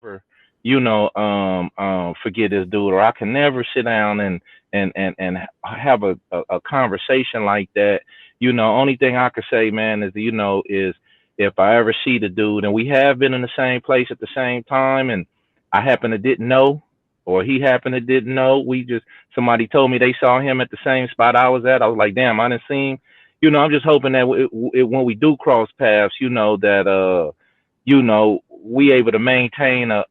never, forget this dude, or I can never sit down and have a conversation like that. Only thing I could say, man, is if I ever see the dude and we have been in the same place at the same time, and I happen to didn't know, or he happened to didn't know, somebody told me they saw him at the same spot I was at. I was like, damn, I didn't see him. I'm just hoping that when we do cross paths, that we able to maintain a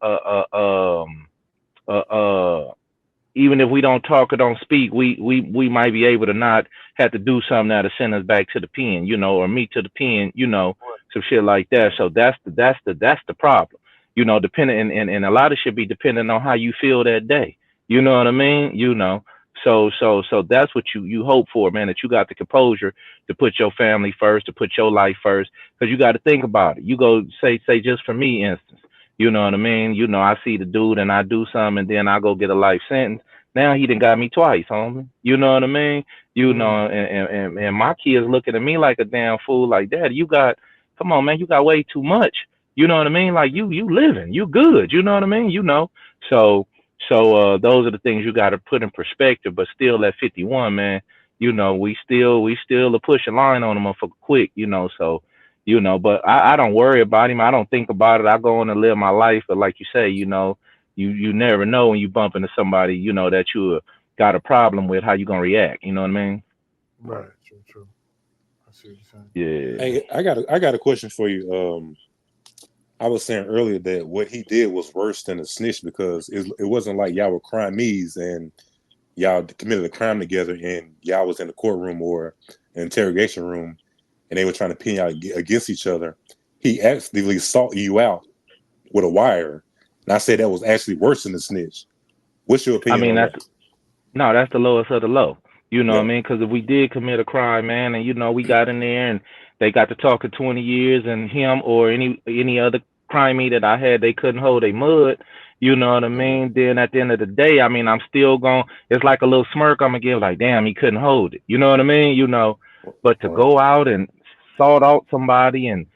even if we don't talk or don't speak, we might be able to not have to do something that'll send us back to the pen, or me to the pen, some shit like that. So that's the problem, depending, and a lot of shit be depending on how you feel that day. You know what I mean? So that's what you hope for, man. That you got the composure to put your family first, to put your life first, because you got to think about it. You go say just for me, instance. You know what I mean? I see the dude and I do something, and then I go get a life sentence. Now he done got me twice, homie. You know what I mean? And my kids looking at me like a damn fool, like, Dad, come on, man, you got way too much. You know what I mean? Like you living, you good. You know what I mean? So those are the things you got to put in perspective. But still, at 51, man, we still are pushing line on him for quick. So but I don't worry about him. I don't think about it. I go on and live my life. But like you say, you never know when you bump into somebody, that you got a problem with, how you gonna react. You know what I mean? Right. True. True. I see what you're saying. Yeah. Hey, I got a question for you. I was saying earlier that what he did was worse than a snitch because it wasn't like y'all were crimees and y'all committed a crime together and y'all was in the courtroom or an interrogation room and they were trying to pin y'all against each other. He actively sought you out with a wire, and I said that was actually worse than a snitch. What's your I opinion mean, on that? that's the lowest of the low. You know what I Yeah. mean? Because if we did commit a crime, man, and we got in there and they got to talking 20 years, and him or any other crimey that I had, they couldn't hold a mud. You know what I Mm-hmm. mean? Then at the end of the day, I mean, I'm still going. It's like a little smirk I'm gonna give, like, damn, he couldn't hold it. You know what I mean? But to Right. go out and sort out somebody and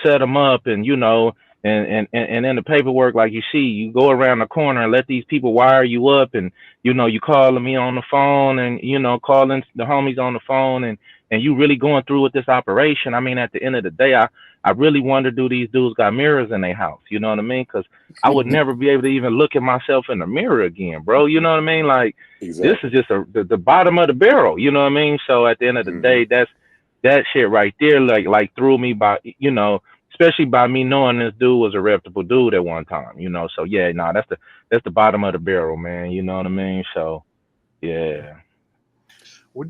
set them up, and and in the paperwork, like you see, you go around the corner and let these people wire you up, and you calling me on the phone, and calling the homies on the phone, and you really going through with this operation. I mean, at the end of the day, I really wonder, do these dudes got mirrors in their house? You know what I mean? Because I would never be able to even look at myself in the mirror again, bro. You know what I mean? Like, this is Exactly. just the bottom of the barrel. You know what I mean? So at the end of the Mm-hmm. day, that shit right there, like threw me by, especially by me knowing this dude was a reputable dude at one time. So yeah, no, that's the bottom of the barrel, man. You know what I mean? So yeah. What